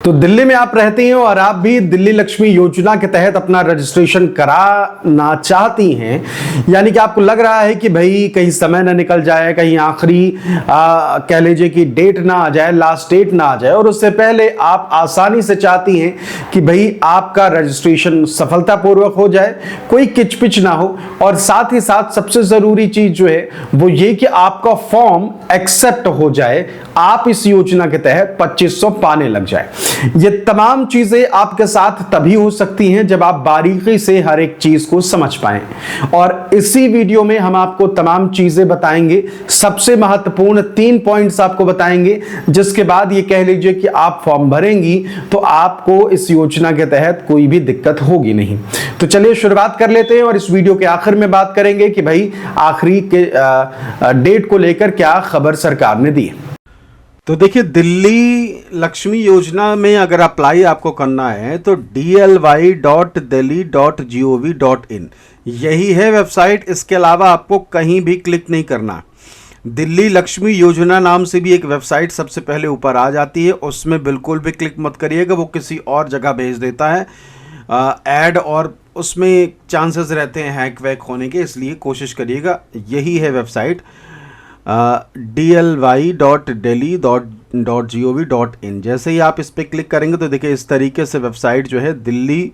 तो दिल्ली में आप रहती हैं और आप भी दिल्ली लक्ष्मी योजना के तहत अपना रजिस्ट्रेशन कराना चाहती हैं, यानी कि आपको लग रहा है कि भाई कहीं समय ना निकल जाए, कहीं आखिरी कह लीजिए कि डेट ना आ जाए, लास्ट डेट ना आ जाए, और उससे पहले आप आसानी से चाहती हैं कि भाई आपका रजिस्ट्रेशन सफलतापूर्वक हो जाए, कोई किचपिच ना हो, और साथ ही साथ सबसे जरूरी चीज जो है वो ये कि आपका फॉर्म एक्सेप्ट हो जाए, आप इस योजना के तहत 2500 पाने लग जाए। ये तमाम चीजें आपके साथ तभी हो सकती हैं जब आप बारीकी से हर एक चीज को समझ पाएं, और इसी वीडियो में हम आपको तमाम चीजें बताएंगे। सबसे महत्वपूर्ण 3 पॉइंट्स आपको बताएंगे, जिसके बाद ये कह लीजिए कि आप फॉर्म भरेंगी तो आपको इस योजना के तहत कोई भी दिक्कत होगी नहीं। तो चलिए शुरुआत कर लेते हैं, और इस वीडियो के आखिर में बात करेंगे कि भाई आखिरी के डेट को लेकर क्या खबर सरकार ने दी। तो देखिए, दिल्ली लक्ष्मी योजना में अगर अप्लाई आपको करना है तो dly.delhi.gov.in यही है वेबसाइट। इसके अलावा आपको कहीं भी क्लिक नहीं करना। दिल्ली लक्ष्मी योजना नाम से भी एक वेबसाइट सबसे पहले ऊपर आ जाती है, उसमें बिल्कुल भी क्लिक मत करिएगा, वो किसी और जगह भेज देता है ऐड, और उसमें चांसेस रहते हैं हैक वैक होने के, इसलिए कोशिश करिएगा। यही है वेबसाइट dly.delhi.gov.in। जैसे ही आप इस पर क्लिक करेंगे तो देखिए इस तरीके से वेबसाइट जो है दिल्ली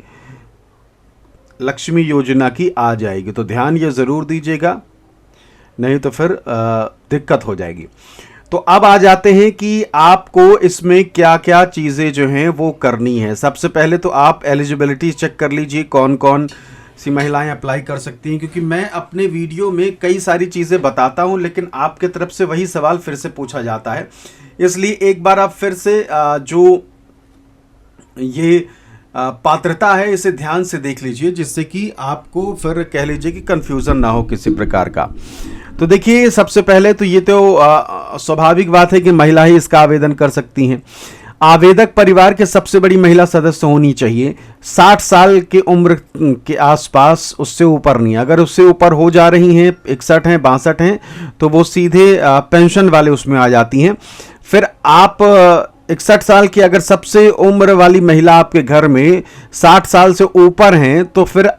लक्ष्मी योजना की आ जाएगी। तो ध्यान ये ज़रूर दीजिएगा, नहीं तो फिर दिक्कत हो जाएगी। तो अब आ जाते हैं कि आपको इसमें क्या क्या चीज़ें जो हैं वो करनी है। सबसे पहले तो आप एलिजिबिलिटी चेक कर लीजिए, कौन कौन सी महिलाएं अप्लाई कर सकती हैं, क्योंकि मैं अपने वीडियो में कई सारी चीज़ें बताता हूं, लेकिन आपके तरफ से वही सवाल फिर से पूछा जाता है, इसलिए एक बार आप फिर से जो ये पात्रता है इसे ध्यान से देख लीजिए, जिससे कि आपको फिर कह लीजिए कि कंफ्यूजन ना हो किसी प्रकार का। तो देखिए, सबसे पहले तो ये तो स्वाभाविक बात है कि महिला ही इसका आवेदन कर सकती हैं। आवेदक परिवार के सबसे बड़ी महिला सदस्य होनी चाहिए, 60 साल की उम्र के आसपास, उससे ऊपर नहीं। अगर उससे ऊपर हो जा रही हैं, 61 हैं, 62 हैं, तो वो सीधे पेंशन वाले उसमें आ जाती हैं। फिर आप 61 साल की अगर सबसे उम्र वाली महिला आपके घर में 60 साल से ऊपर हैं, तो फिर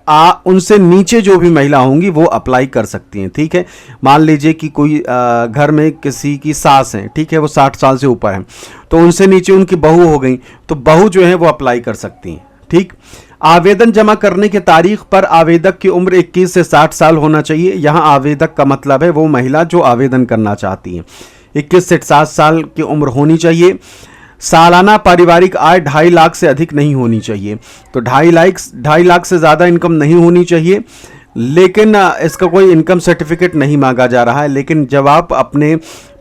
उनसे नीचे जो भी महिला होंगी वो अप्लाई कर सकती हैं। ठीक है, मान लीजिए कि कोई घर में किसी की सास है, ठीक है, वो 60 साल से ऊपर हैं, तो उनसे नीचे उनकी बहू हो गई, तो बहू जो है वो अप्लाई कर सकती हैं। ठीक, आवेदन जमा करने की तारीख पर आवेदक की उम्र 21 से 60 साल होना चाहिए। यहाँ आवेदक का मतलब है वो महिला जो आवेदन करना चाहती है। 21 से 60 साल की उम्र होनी चाहिए। सालाना पारिवारिक आय 2.5 लाख से अधिक नहीं होनी चाहिए। तो 2.5 लाख से ज़्यादा इनकम नहीं होनी चाहिए, लेकिन इसका कोई इनकम सर्टिफिकेट नहीं मांगा जा रहा है। लेकिन जब आप अपने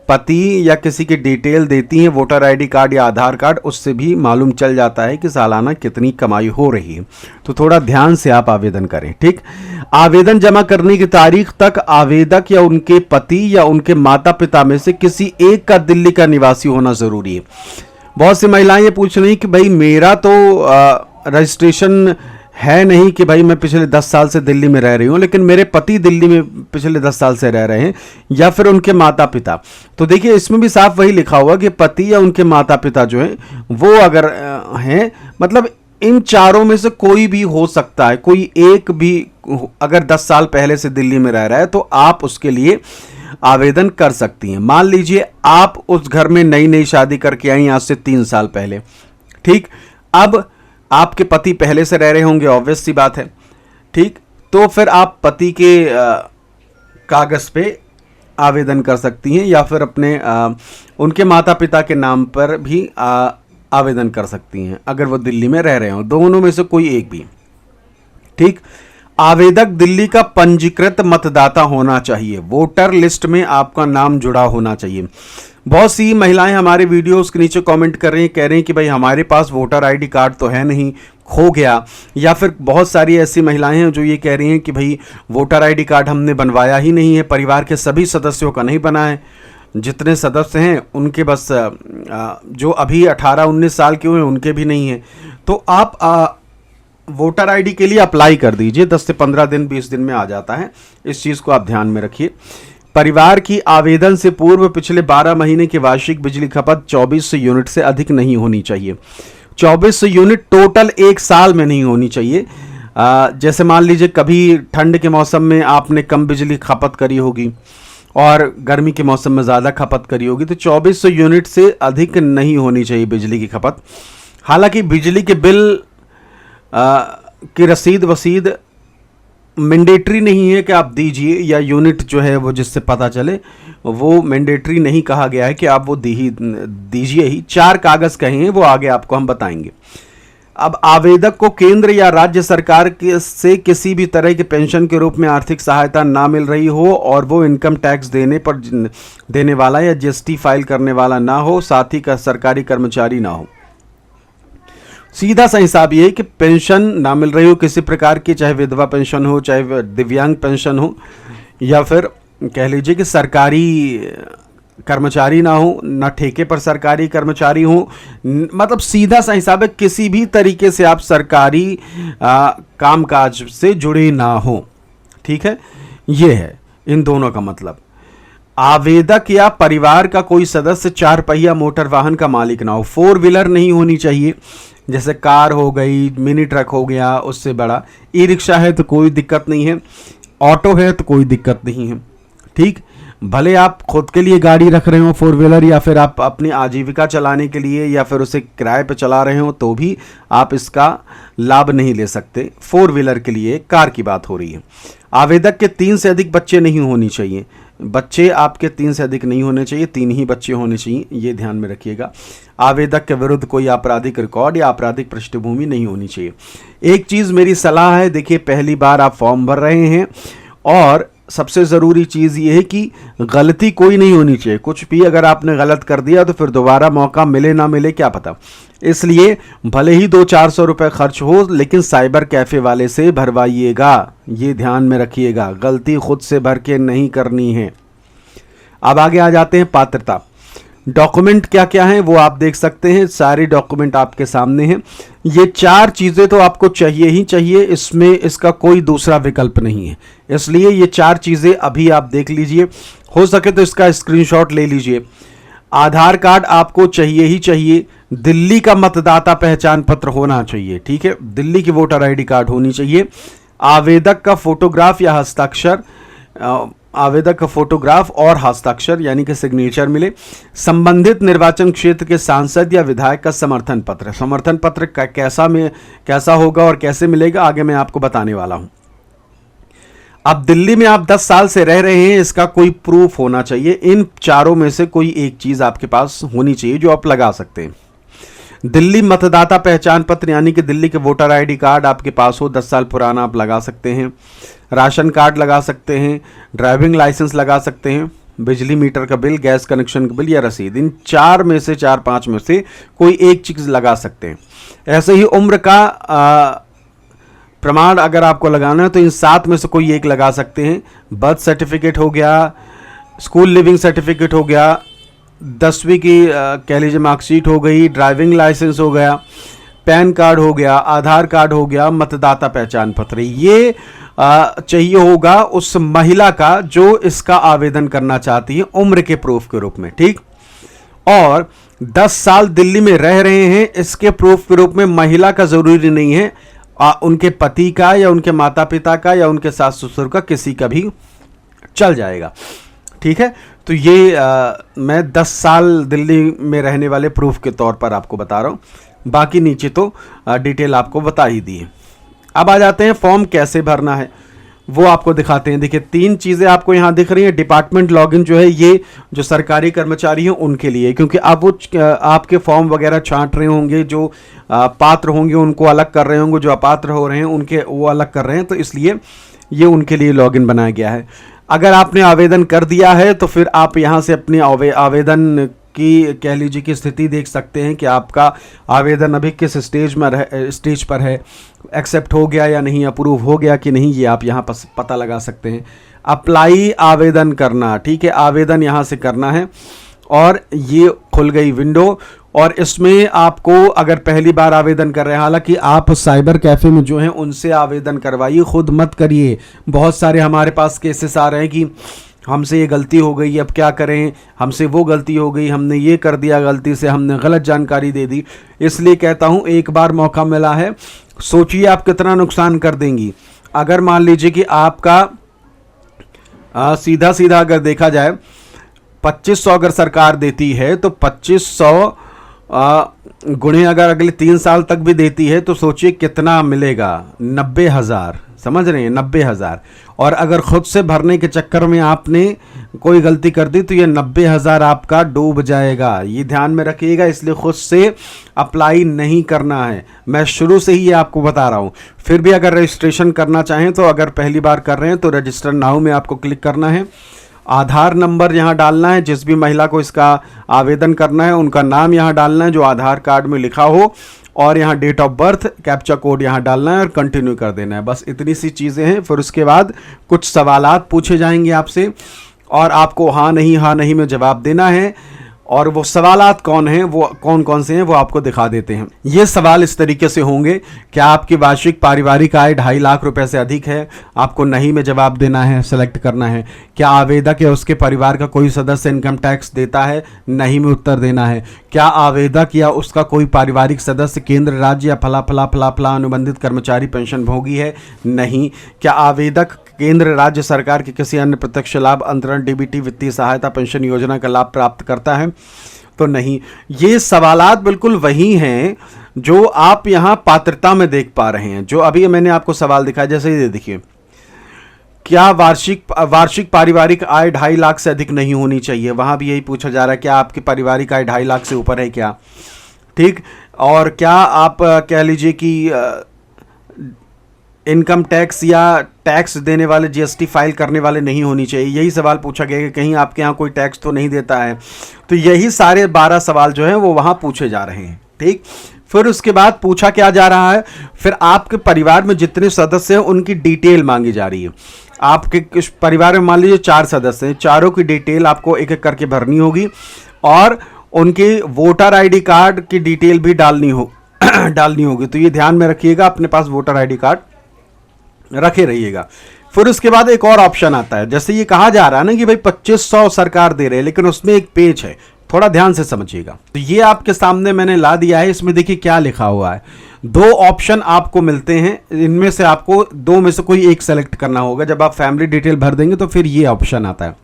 पति या किसी की डिटेल देती हैं, वोटर आईडी कार्ड या आधार कार्ड, उससे भी मालूम चल जाता है कि सालाना कितनी कमाई हो रही है। तो थोड़ा ध्यान से आप आवेदन करें। ठीक, आवेदन जमा करने की तारीख तक आवेदक या उनके पति या उनके माता पिता में से किसी एक का दिल्ली का निवासी होना ज़रूरी है। बहुत सी महिलाएं ये पूछ रही कि भाई मेरा तो रजिस्ट्रेशन है नहीं कि भाई मैं पिछले 10 साल से दिल्ली में रह रही हूँ, लेकिन मेरे पति दिल्ली में पिछले 10 साल से रह रहे हैं, या फिर उनके माता पिता। तो देखिए, इसमें भी साफ वही लिखा हुआ कि पति या उनके माता पिता जो हैं वो अगर हैं, मतलब इन चारों में से कोई भी हो सकता है। कोई एक भी अगर 10 साल पहले से दिल्ली में रह रहा है तो आप उसके लिए आवेदन कर सकती हैं। मान लीजिए आप उस घर में नई शादी करके आई आज से 3 साल पहले। ठीक, अब आपके पति पहले से रह रहे होंगे, ऑब्वियस सी बात है। ठीक, तो फिर आप पति के कागज पे आवेदन कर सकती हैं, या फिर अपने उनके माता पिता के नाम पर भी आवेदन कर सकती हैं अगर वो दिल्ली में रह रहे हो, दोनों में से कोई एक भी। ठीक, आवेदक दिल्ली का पंजीकृत मतदाता होना चाहिए, वोटर लिस्ट में आपका नाम जुड़ा होना चाहिए। बहुत सी महिलाएं हमारे वीडियोस के नीचे कमेंट कर रही हैं, कह रही हैं कि भाई हमारे पास वोटर आईडी कार्ड तो है नहीं, खो गया। या फिर बहुत सारी ऐसी महिलाएं हैं जो ये कह रही हैं कि भाई वोटर आईडी कार्ड हमने बनवाया ही नहीं है, परिवार के सभी सदस्यों का नहीं बना है, जितने सदस्य हैं उनके बस जो अभी 18-19 साल के हुए हैं उनके भी नहीं है। तो आप वोटर आईडी के लिए अप्लाई कर दीजिए, 10 से 15 दिन 20 दिन में आ जाता है। इस चीज़ को आप ध्यान में रखिए। परिवार की आवेदन से पूर्व पिछले 12 महीने की वार्षिक बिजली खपत 24 यूनिट से अधिक नहीं होनी चाहिए। 2400 यूनिट टोटल एक साल में नहीं होनी चाहिए। जैसे मान लीजिए कभी ठंड के मौसम में आपने कम बिजली खपत करी होगी और गर्मी के मौसम में ज़्यादा खपत करी होगी, तो 2400 यूनिट से अधिक नहीं होनी चाहिए बिजली की खपत। हालांकि बिजली के बिल की रसीद वसीद मैंडेटरी नहीं है कि आप दीजिए, या यूनिट जो है वो जिससे पता चले, वो मैंडेटरी नहीं कहा गया है कि आप वो दीजिए ही। 4 कागज़ कहे हैं, वो आगे आपको हम बताएंगे। अब आवेदक को केंद्र या राज्य सरकार से किसी भी तरह के पेंशन के रूप में आर्थिक सहायता ना मिल रही हो और वो इनकम टैक्स देने वाला या जीएसटी फाइल करने वाला ना हो, साथ ही का सरकारी कर्मचारी ना हो। सीधा सा हिसाब ये है कि पेंशन ना मिल रही हो किसी प्रकार की, चाहे विधवा पेंशन हो, चाहे दिव्यांग पेंशन हो, या फिर कह लीजिए कि सरकारी कर्मचारी ना हो, ना ठेके पर सरकारी कर्मचारी हो, मतलब सीधा सा हिसाब है किसी भी तरीके से आप सरकारी कामकाज से जुड़े ना हो। ठीक है, ये है इन दोनों का मतलब। आवेदक या परिवार का कोई सदस्य 4 पहिया मोटर वाहन का मालिक ना हो। 4 व्हीलर नहीं होनी चाहिए, जैसे कार हो गई, मिनी ट्रक हो गया, उससे बड़ा। ई रिक्शा है तो कोई दिक्कत नहीं है, ऑटो है तो कोई दिक्कत नहीं है। ठीक, भले आप खुद के लिए गाड़ी रख रहे हो 4 व्हीलर, या फिर आप अपनी आजीविका चलाने के लिए या फिर उसे किराए पर चला रहे हो, तो भी आप इसका लाभ नहीं ले सकते। 4 व्हीलर के लिए कार की बात हो रही है। आवेदक के 3 से अधिक बच्चे नहीं होनी चाहिए। बच्चे आपके 3 से अधिक नहीं होने चाहिए, 3 ही बच्चे होने चाहिए, ये ध्यान में रखिएगा। आवेदक के विरुद्ध कोई आपराधिक रिकॉर्ड या आपराधिक पृष्ठभूमि नहीं होनी चाहिए। एक चीज़ मेरी सलाह है, देखिए पहली बार आप फॉर्म भर रहे हैं, और सबसे ज़रूरी चीज़ ये है कि गलती कोई नहीं होनी चाहिए। कुछ भी अगर आपने गलत कर दिया तो फिर दोबारा मौका मिले ना मिले क्या पता। इसलिए भले ही 200-400 रुपये खर्च हो, लेकिन साइबर कैफ़े वाले से भरवाइएगा, ये ध्यान में रखिएगा। गलती खुद से भर के नहीं करनी है। अब आगे आ जाते हैं पात्रता। डॉक्यूमेंट क्या क्या हैं वो आप देख सकते हैं, सारे डॉक्यूमेंट आपके सामने हैं। ये 4 चीज़ें तो आपको चाहिए ही चाहिए, इसमें इसका कोई दूसरा विकल्प नहीं है। इसलिए ये 4 चीज़ें अभी आप देख लीजिए, हो सके तो इसका स्क्रीनशॉट ले लीजिए। आधार कार्ड आपको चाहिए ही चाहिए। दिल्ली का मतदाता पहचान पत्र होना चाहिए, ठीक है, दिल्ली की वोटर आईडी कार्ड होनी चाहिए। आवेदक का फोटोग्राफ या हस्ताक्षर, आवेदक का फोटोग्राफ और हस्ताक्षर यानी कि सिग्नेचर मिले। संबंधित निर्वाचन क्षेत्र के सांसद या विधायक का समर्थन पत्र। समर्थन पत्र कैसा होगा और कैसे मिलेगा आगे मैं आपको बताने वाला हूं। अब दिल्ली में आप 10 साल से रह रहे हैं, इसका कोई प्रूफ होना चाहिए। इन चारों में से कोई एक चीज आपके पास होनी चाहिए जो आप लगा सकते हैं। दिल्ली मतदाता पहचान पत्र यानी कि दिल्ली के वोटर आईडी कार्ड आपके पास हो, 10 साल पुराना, आप लगा सकते हैं। राशन कार्ड लगा सकते हैं, ड्राइविंग लाइसेंस लगा सकते हैं, बिजली मीटर का बिल, गैस कनेक्शन का बिल या रसीद। इन 4-5 में से कोई एक चीज़ लगा सकते हैं। ऐसे ही उम्र का प्रमाण अगर आपको लगाना है तो इन 7 में से कोई एक लगा सकते हैं। बर्थ सर्टिफिकेट हो गया, स्कूल लिविंग सर्टिफिकेट हो गया, 10वीं की कह लीजिए मार्कशीट हो गई, ड्राइविंग लाइसेंस हो गया, पैन कार्ड हो गया, आधार कार्ड हो गया, मतदाता पहचान पत्र। ये चाहिए होगा उस महिला का जो इसका आवेदन करना चाहती है उम्र के प्रूफ के रूप में, ठीक। और 10 साल दिल्ली में रह रहे हैं, इसके प्रूफ के रूप में महिला का जरूरी नहीं है, उनके पति का या उनके माता पिता का या उनके सास ससुर का, किसी का भी चल जाएगा, ठीक है। तो ये मैं 10 साल दिल्ली में रहने वाले प्रूफ के तौर पर आपको बता रहा हूँ, बाकी नीचे तो डिटेल आपको बता ही दी है। अब आ जाते हैं फॉर्म कैसे भरना है, वो आपको दिखाते हैं। देखिए 3 चीज़ें आपको यहाँ दिख रही हैं। डिपार्टमेंट लॉगिन जो है ये जो सरकारी कर्मचारी हैं उनके लिए, क्योंकि अब वो आपके फॉर्म वगैरह छांट रहे होंगे, जो पात्र होंगे उनको अलग कर रहे होंगे, जो अपात्र हो रहे हैं उनके वो अलग कर रहे हैं, तो इसलिए ये उनके लिए लॉगिन बनाया गया है। अगर आपने आवेदन कर दिया है तो फिर आप यहाँ से अपने आवेदन की कह लीजिए कि स्थिति देख सकते हैं कि आपका आवेदन अभी किस स्टेज पर है, एक्सेप्ट हो गया या नहीं, अप्रूव हो गया कि नहीं, ये आप यहाँ पर पता लगा सकते हैं। अप्लाई आवेदन करना, ठीक है, आवेदन यहाँ से करना है और ये खुल गई विंडो। और इसमें आपको अगर पहली बार आवेदन कर रहे हैं, हालांकि आप साइबर कैफ़े में जो हैं उनसे आवेदन करवाइए, खुद मत करिए। बहुत सारे हमारे पास केसेस आ रहे हैं कि हमसे ये गलती हो गई, अब क्या करें, हमसे वो गलती हो गई, हमने ये कर दिया, गलती से हमने गलत जानकारी दे दी। इसलिए कहता हूँ एक बार मौका मिला है, सोचिए आप कितना नुकसान कर देंगी। अगर मान लीजिए कि आपका सीधा सीधा अगर देखा जाए 2500 अगर सरकार देती है तो 2500 गुणे अगर अगले 3 साल तक भी देती है तो सोचिए कितना मिलेगा, 90,000। समझ रहे हैं, 90,000। और अगर खुद से भरने के चक्कर में आपने कोई गलती कर दी तो ये 90,000 आपका डूब जाएगा। ये ध्यान में रखिएगा, इसलिए खुद से अप्लाई नहीं करना है। मैं शुरू से ही ये आपको बता रहा हूँ। फिर भी अगर रजिस्ट्रेशन करना चाहें तो अगर पहली बार कर रहे हैं तो रजिस्टर नाउ में आपको क्लिक करना है। आधार नंबर यहाँ डालना है, जिस भी महिला को इसका आवेदन करना है उनका नाम यहाँ डालना है जो आधार कार्ड में लिखा हो, और यहाँ date of birth, captcha code यहाँ डालना है और कंटिन्यू कर देना है। बस इतनी सी चीज़ें हैं। फिर उसके बाद कुछ सवालात पूछे जाएंगे आपसे और आपको हाँ नहीं में जवाब देना है। और वो सवालात कौन हैं, वो कौन से हैं वो आपको दिखा देते हैं। ये सवाल इस तरीके से होंगे, क्या आपकी वार्षिक पारिवारिक आय 2.5 लाख रुपए से अधिक है, आपको नहीं में जवाब देना है, सेलेक्ट करना है। क्या आवेदक या उसके परिवार का कोई सदस्य इनकम टैक्स देता है, नहीं में उत्तर देना है। क्या आवेदक या उसका कोई पारिवारिक सदस्य केंद्र, राज्य या फला फला फला फला अनुबंधित कर्मचारी पेंशन भोगी है, नहीं। क्या आवेदक केंद्र राज्य सरकार के किसी अन्य प्रत्यक्ष लाभ, अंतरण, डीबीटी, वित्तीय सहायता, पेंशन योजना का लाभ प्राप्त करता है, तो नहीं। ये सवालात बिल्कुल वही हैं जो आप यहाँ पात्रता में देख पा रहे हैं। जो अभी मैंने आपको सवाल दिखाया, जैसे ये देखिए, क्या वार्षिक पारिवारिक आय 2.5 लाख से अधिक नहीं होनी चाहिए, वहां भी यही पूछा जा रहा है, क्या आपकी पारिवारिक आय 2.5 लाख से ऊपर है क्या, ठीक। और क्या आप कह लीजिए कि इनकम टैक्स या टैक्स देने वाले, जीएसटी फाइल करने वाले नहीं होनी चाहिए। यही सवाल पूछा गया कि कहीं आपके यहाँ कोई टैक्स तो नहीं देता है। तो यही सारे 12 सवाल जो हैं वो वहाँ पूछे जा रहे हैं, ठीक। फिर उसके बाद पूछा क्या जा रहा है, फिर आपके परिवार में जितने सदस्य हैं उनकी डिटेल मांगी जा रही है। आपके परिवार में मान लीजिए 4 सदस्य हैं, चारों की डिटेल आपको एक एक करके भरनी होगी और उनकी वोटर आईडी कार्ड की डिटेल भी डालनी होगी। तो ये ध्यान में रखिएगा, अपने पास वोटर आईडी कार्ड रखे रहिएगा। फिर उसके बाद एक और ऑप्शन आता है, जैसे ये कहा जा रहा है ना कि भाई 2500 सरकार दे रहे हैं, लेकिन उसमें एक पेज है, थोड़ा ध्यान से समझिएगा। तो ये आपके सामने मैंने ला दिया है, इसमें देखिए क्या लिखा हुआ है। 2 ऑप्शन आपको मिलते हैं, इनमें से आपको 2 में से कोई एक सेलेक्ट करना होगा। जब आप फैमिली डिटेल भर देंगे तो फिर ये ऑप्शन आता है।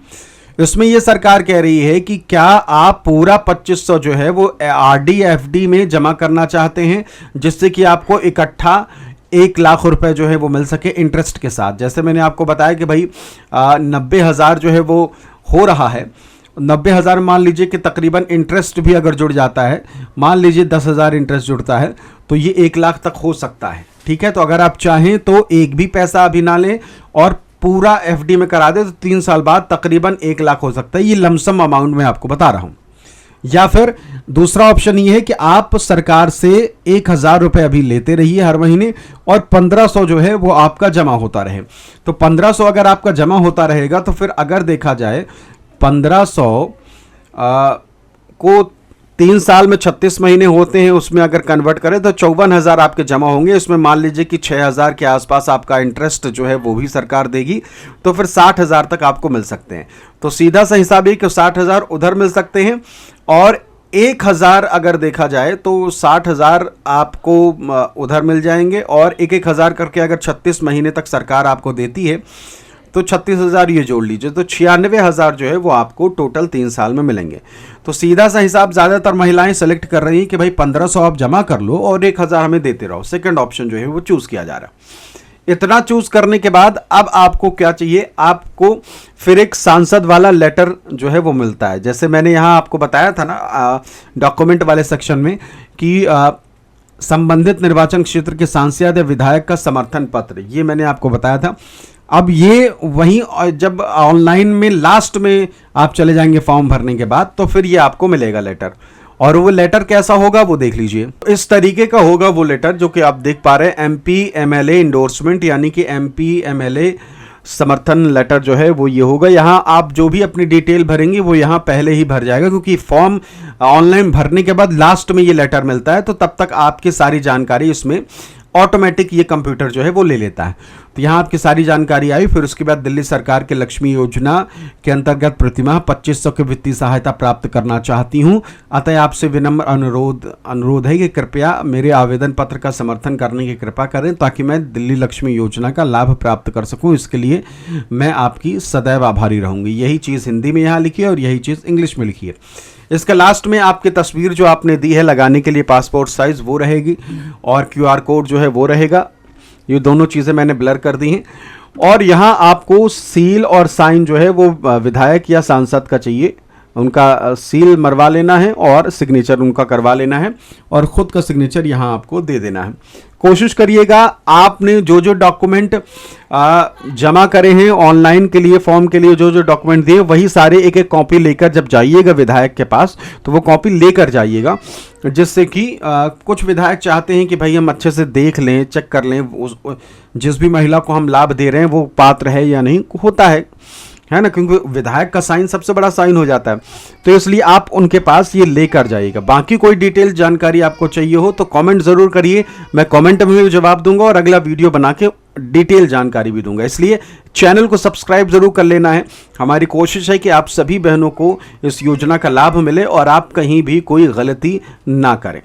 इसमें ये सरकार कह रही है कि क्या आप पूरा 2500 जो है वो आरडी एफडी में जमा करना चाहते हैं, जिससे कि आपको इकट्ठा 1 लाख रुपए जो है वो मिल सके इंटरेस्ट के साथ। जैसे मैंने आपको बताया कि भाई 90,000 जो है वो हो रहा है, 90,000 मान लीजिए कि तकरीबन इंटरेस्ट भी अगर जुड़ जाता है, मान लीजिए 10,000 इंटरेस्ट जुड़ता है तो ये 1 लाख तक हो सकता है, ठीक है। तो अगर आप चाहें तो एक भी पैसा अभी ना लें और पूरा एफडी में करा दे तो 3 साल बाद तकरीबन 1 लाख हो सकता है। ये लमसम अमाउंट में आपको बता रहा हूं। या फिर दूसरा ऑप्शन ये है कि आप सरकार से 1,000 रुपए अभी लेते रहिए हर महीने और 1500 जो है वो आपका जमा होता रहे। तो 1500 अगर आपका जमा होता रहेगा तो फिर अगर देखा जाए 1500 को 3 साल में 36 महीने होते हैं, उसमें अगर कन्वर्ट करें तो 54,000 आपके जमा होंगे। इसमें मान लीजिए कि 6,000 के आसपास आपका इंटरेस्ट जो है वो भी सरकार देगी, तो फिर 60,000 तक आपको मिल सकते हैं। तो सीधा सा हिसाब है कि 60,000 उधर मिल सकते हैं और 1,000 अगर देखा जाए तो 60,000 आपको उधर मिल जाएंगे और 1,000 करके अगर 36 महीने तक सरकार आपको देती है तो 36,000 ये जोड़ लीजिए, तो 96,000 जो है वो आपको टोटल 3 साल में मिलेंगे। तो सीधा सा हिसाब ज़्यादातर महिलाएं सेलेक्ट कर रही हैं कि भाई 1500 आप जमा कर लो और 1,000 हमें देते रहो। सेकंड ऑप्शन जो है वो चूज़ किया जा रहा है। इतना चूज करने के बाद अब आपको क्या चाहिए, आपको फिर एक सांसद वाला लेटर जो है वो मिलता है। जैसे मैंने यहाँ आपको बताया था ना डॉक्यूमेंट वाले सेक्शन में कि संबंधित निर्वाचन क्षेत्र के सांसद या विधायक का समर्थन पत्र, ये मैंने आपको बताया था। अब ये वहीं जब ऑनलाइन में लास्ट में आप चले जाएंगे फॉर्म भरने के बाद तो फिर ये आपको मिलेगा लेटर। और वो लेटर कैसा होगा वो देख लीजिए, इस तरीके का होगा वो लेटर जो कि आप देख पा रहे हैं, एमपी एमएलए इंडोर्समेंट, यानी कि एमपी एमएलए समर्थन लेटर जो है वो ये होगा। यहाँ आप जो भी अपनी डिटेल भरेंगे वो यहाँ पहले ही भर जाएगा, क्योंकि फॉर्म ऑनलाइन भरने के बाद लास्ट में ये लेटर मिलता है, तो तब तक आपकी सारी जानकारी इसमें ऑटोमेटिक ये कंप्यूटर जो है वो ले लेता है। तो यहाँ आपकी सारी जानकारी आई। फिर उसके बाद दिल्ली सरकार के लक्ष्मी योजना के अंतर्गत प्रतिमाह 2500 की वित्तीय सहायता प्राप्त करना चाहती हूँ, अतः आपसे विनम्र अनुरोध है कि कृपया मेरे आवेदन पत्र का समर्थन करने की कृपा करें ताकि मैं दिल्ली लक्ष्मी योजना का लाभ प्राप्त कर सकूं। इसके लिए मैं आपकी सदैव आभारी रहूंगी। यही चीज़ हिंदी में यहाँ लिखी है और यही चीज़ इंग्लिश में लिखी है। इसका लास्ट में आपकी तस्वीर जो आपने दी है लगाने के लिए पासपोर्ट साइज वो रहेगी और QR कोड जो है वो रहेगा। ये दोनों चीज़ें मैंने ब्लर कर दी हैं। और यहाँ आपको सील और साइन जो है वो विधायक या सांसद का चाहिए, उनका सील मरवा लेना है और सिग्नेचर उनका करवा लेना है और ख़ुद का सिग्नेचर यहाँ आपको दे देना है। कोशिश करिएगा आपने जो जो डॉक्यूमेंट जमा करे हैं ऑनलाइन के लिए, फॉर्म के लिए जो जो डॉक्यूमेंट दिए वही सारे एक एक कॉपी लेकर जब जाइएगा विधायक के पास तो वो कॉपी लेकर जाइएगा, जिससे कि कुछ विधायक चाहते हैं कि भाई हम अच्छे से देख लें, चेक कर लें जिस भी महिला को हम लाभ दे रहे हैं वो पात्र है या नहीं, होता है ना, क्योंकि विधायक का साइन सबसे बड़ा साइन हो जाता है। तो इसलिए आप उनके पास ये लेकर जाइएगा। बाकी कोई डिटेल जानकारी आपको चाहिए हो तो कमेंट ज़रूर करिए, मैं कमेंट में भी जवाब दूंगा और अगला वीडियो बना के डिटेल जानकारी भी दूंगा। इसलिए चैनल को सब्सक्राइब ज़रूर कर लेना है। हमारी कोशिश है कि आप सभी बहनों को इस योजना का लाभ मिले और आप कहीं भी कोई गलती ना करें।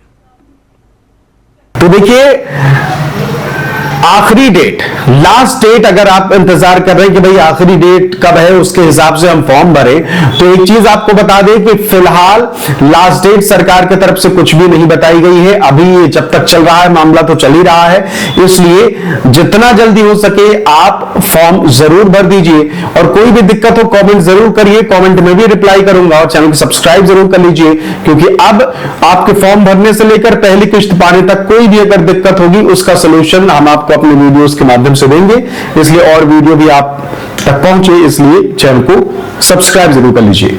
तो देखिए आखिरी डेट, लास्ट डेट अगर आप इंतजार कर रहे हैं कि भाई आखिरी डेट कब है उसके हिसाब से हम फॉर्म भरें, तो एक चीज आपको बता दें कि फिलहाल लास्ट डेट सरकार की तरफ से कुछ भी नहीं बताई गई है। अभी जब तक चल रहा है मामला तो चल ही रहा है, इसलिए जितना जल्दी हो सके आप फॉर्म जरूर भर दीजिए और कोई भी दिक्कत हो कमेंट जरूर करिए, कमेंट में भी रिप्लाई करूंगा और चैनल को सब्सक्राइब जरूर कर लीजिए, क्योंकि अब आपके फॉर्म भरने से लेकर पहली किस्त पाने तक कोई भी अगर दिक्कत होगी उसका सोल्यूशन हम आपको अपने वीडियोस के माध्यम से देंगे। इसलिए और वीडियो भी आप तक पहुंचे, इसलिए चैनल को सब्सक्राइब जरूर कर लीजिए।